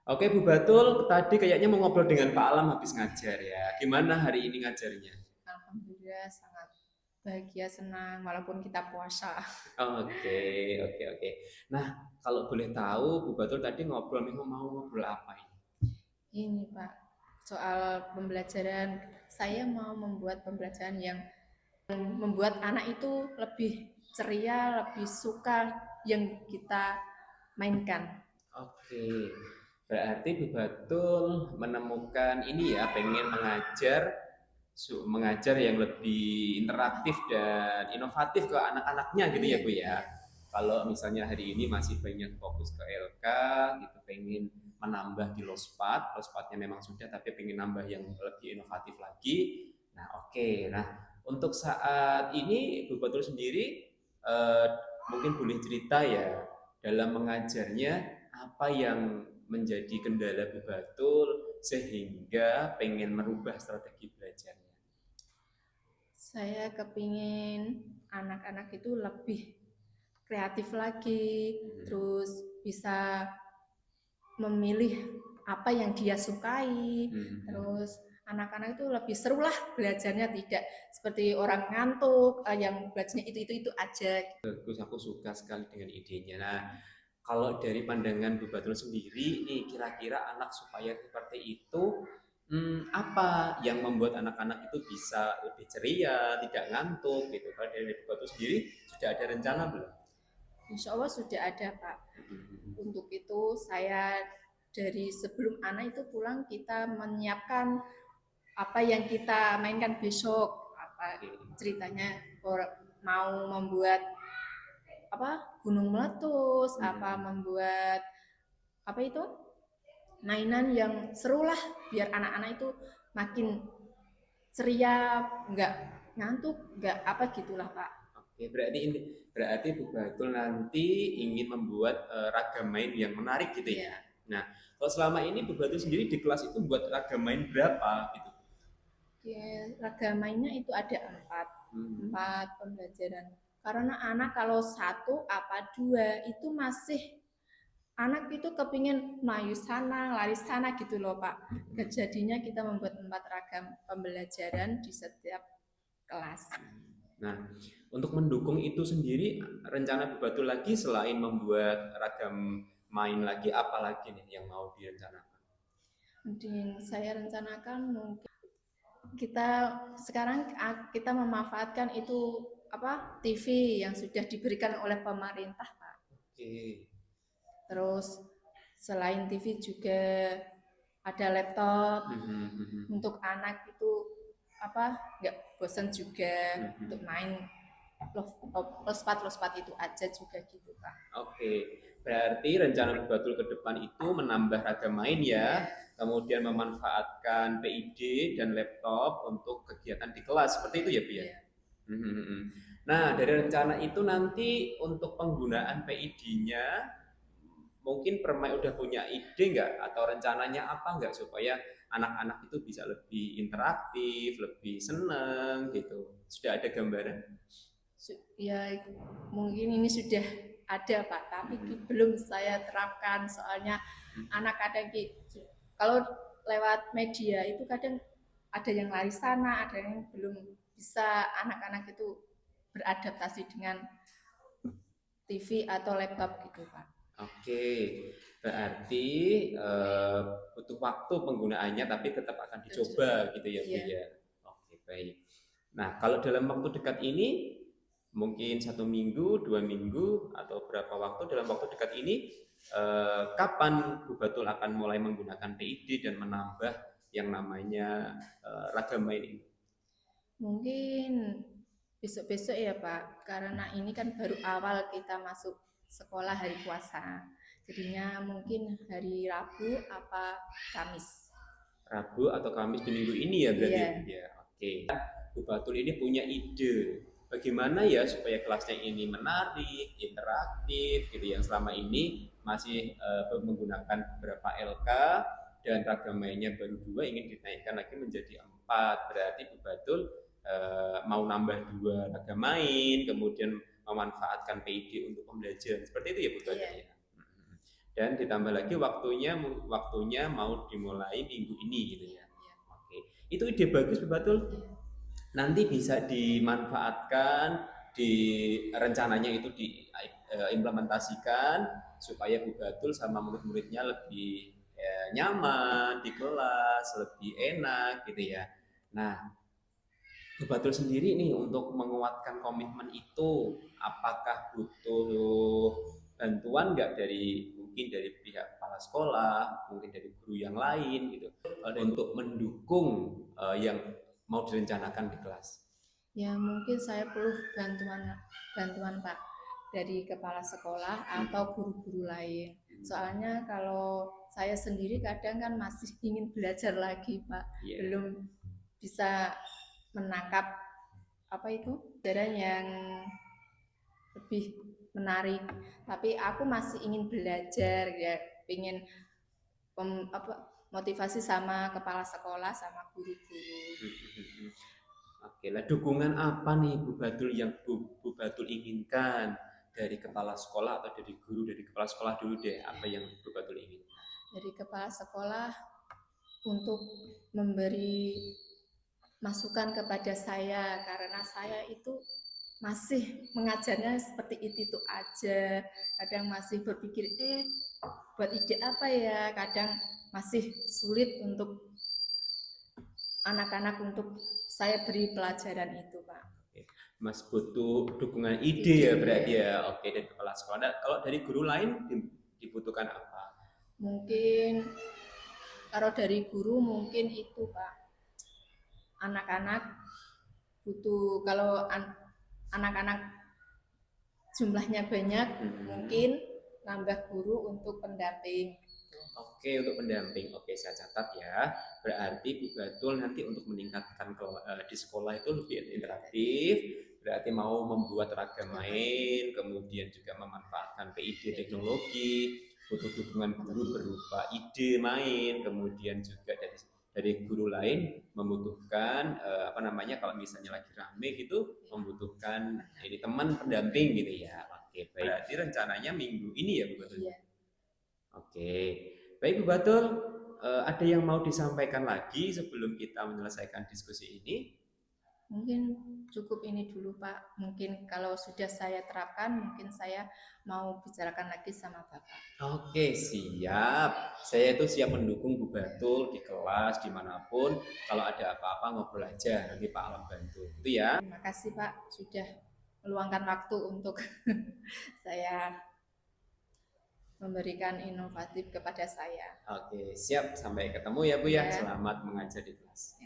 Oke Bu Batul, tadi kayaknya mau ngobrol dengan Pak Alam habis ngajar ya. Gimana hari ini ngajarnya? Alhamdulillah sangat bahagia, senang walaupun kita puasa. Oke, oke, oke. Nah, kalau boleh tahu Bu Batul tadi ngobrol nih mau ngobrol apa ini? Ini Pak, soal pembelajaran, saya mau membuat pembelajaran yang membuat anak itu lebih ceria, lebih suka yang kita mainkan. Oke, berarti Bu Batul menemukan ini ya, pengen mengajar yang lebih interaktif dan inovatif ke anak-anaknya gitu ya Iya, Bu ya. iya. Kalau misalnya hari ini masih banyak fokus ke LK gitu, pengen menambah di lospatnya memang sudah, tapi pengen nambah yang lebih inovatif lagi. Nah oke, nah untuk saat ini Bu Batul sendiri eh, mungkin boleh cerita ya dalam mengajarnya apa yang menjadi kendala Bu Batul sehingga pengen merubah strategi belajarnya. Saya kepingin anak-anak itu lebih kreatif lagi, Hmm. terus bisa memilih apa yang dia sukai, Hmm. terus anak-anak itu lebih seru lah belajarnya, tidak seperti orang ngantuk yang belajarnya itu aja. Bagus, aku suka sekali dengan idenya. Nah, kalau dari pandangan Bu Batul sendiri, nih kira-kira anak supaya seperti itu, apa yang membuat anak-anak itu bisa lebih ceria, tidak ngantuk gitu? Kalau dari Bu Batul sendiri sudah ada rencana belum? Insya Allah sudah ada Pak. Hmm. Untuk itu saya dari sebelum anak itu pulang kita menyiapkan apa yang kita mainkan besok, apa Oke. ceritanya, mau membuat apa gunung meletus, apa Hmm. membuat apa itu mainan yang seru lah biar anak-anak itu makin ceria, nggak ngantuk, nggak apa gitulah Pak. Oke, berarti Bu Batul nanti ingin membuat ragam main yang menarik gitu Iya, ya. Nah, kalau selama ini Bu Batul sendiri di kelas itu buat ragam main berapa gitu? ragam mainnya itu ada empat, Hmm. empat pembelajaran. Karena anak kalau satu apa dua itu masih anak itu kepingin melayu sana, lari sana gitu loh Pak. Jadinya kita membuat empat ragam pembelajaran di setiap kelas. Nah, untuk mendukung itu sendiri, rencana Bu Batul lagi selain membuat ragam main lagi, apa lagi nih yang mau direncanakan? Mungkin saya rencanakan mungkin kita sekarang kita memanfaatkan itu apa TV yang sudah diberikan oleh pemerintah Pak. Oke. Terus selain TV juga ada laptop Mhm, mhm, untuk anak itu apa nggak bosan juga untuk mhm. main lospat itu aja juga gitu Pak. Oke, berarti rencana Bu Batul ke depan itu menambah ragam main ya, Iya, kemudian memanfaatkan PID dan laptop untuk kegiatan di kelas, seperti itu ya Bu ya? iya. Mhm. Nah, dari rencana itu nanti untuk penggunaan PID-nya, mungkin Permai udah punya ide nggak atau rencananya apa nggak supaya anak-anak itu bisa lebih interaktif, lebih seneng gitu. Sudah ada gambaran? Ya mungkin ini sudah ada Pak, tapi Mhm. belum saya terapkan soalnya Mhm. anak kadang kalau lewat media itu kadang ada yang lari sana, ada yang belum bisa anak-anak itu beradaptasi dengan TV atau laptop gitu Pak. Oke, berarti eh, butuh waktu penggunaannya tapi tetap akan dicoba gitu ya Bu Iya, ya. Oke, baik. Nah, kalau dalam waktu dekat ini mungkin 1 minggu, 2 minggu atau berapa waktu dalam waktu dekat ini kapan Bu Batul akan mulai menggunakan PID dan menambah yang namanya ragam main ini? mungkin besok-besok ya Pak, karena ini kan baru awal kita masuk sekolah hari puasa. Jadinya mungkin hari Rabu apa Kamis. Rabu atau Kamis di minggu ini ya berarti ya Bu Iya, ya. Oke. Bu Batul ini punya ide bagaimana ya supaya kelasnya ini menarik, interaktif gitu yang selama ini masih menggunakan beberapa LK dan ragam mainnya baru 2 ingin dinaikkan lagi menjadi 4. Berarti Bu Batul mau nambah 2 ragam main, kemudian memanfaatkan PID untuk pembelajaran. Seperti itu ya Bu Batul iya. ya. Dan ditambah lagi waktunya mau dimulai minggu ini gitu ya. Oke, itu ide bagus betul. Nanti bisa dimanfaatkan di rencananya itu diimplementasikan supaya Bu Batul sama murid-muridnya lebih nyaman di kelas, lebih enak gitu ya. Nah, Bu Batul sendiri nih untuk menguatkan komitmen itu, apakah butuh bantuan nggak dari mungkin dari pihak kepala sekolah, mungkin dari guru yang lain gitu, untuk mendukung yang mau direncanakan di kelas? Ya mungkin saya perlu bantuan Pak dari kepala sekolah atau guru-guru lain. Soalnya kalau saya sendiri kadang kan masih ingin belajar lagi Pak, belum bisa menangkap apa itu pelajaran yang lebih menarik. Tapi aku masih ingin belajar ya, ingin motivasi sama kepala sekolah sama guru-guru. Oke, lah dukungan apa nih Bu Batul yang Bu Batul inginkan dari kepala sekolah atau dari guru? Dari kepala sekolah dulu deh, apa yang Bu Batul ingin? Dari kepala sekolah untuk memberi masukan kepada saya karena saya itu masih mengajarnya seperti itu aja, kadang masih berpikir buat ide apa ya, kadang masih sulit untuk anak-anak untuk saya beri pelajaran itu Pak. Mas butuh dukungan ide ya berarti ya. Oke, dari kepala sekolah. Nah, kalau dari guru lain dibutuhkan apa? Mungkin kalau dari guru mungkin itu Pak, anak-anak butuh, kalau anak-anak jumlahnya banyak mungkin nambah guru untuk pendamping. Oke, untuk pendamping. Oke, saya catat ya. Berarti Bu Batul nanti untuk meningkatkan di sekolah itu lebih interaktif, berarti mau membuat ragam main, kemudian juga memanfaatkan PID teknologi, butuh dukungan guru berupa ide main, kemudian juga dari guru lain membutuhkan apa namanya, kalau misalnya lagi rame gitu membutuhkan ini teman pendamping gitu ya. Oke, baik. Berarti rencananya minggu ini ya Bu Batul? Iya. Oke, baik Bu Batul, ada yang mau disampaikan lagi sebelum kita menyelesaikan diskusi ini? Mungkin cukup ini dulu Pak. Mungkin kalau sudah saya terapkan, mungkin saya mau bicarakan lagi sama Bapak. Oke, siap. Saya itu siap mendukung Bu Batul di kelas dimanapun. Kalau ada apa-apa ngobrol aja, nanti Pak Alam bantu. Itu ya. Terima kasih Pak sudah meluangkan waktu untuk saya memberikan inovatif kepada saya. Oke, siap. Sampai ketemu ya Bu ya. Selamat mengajar di kelas.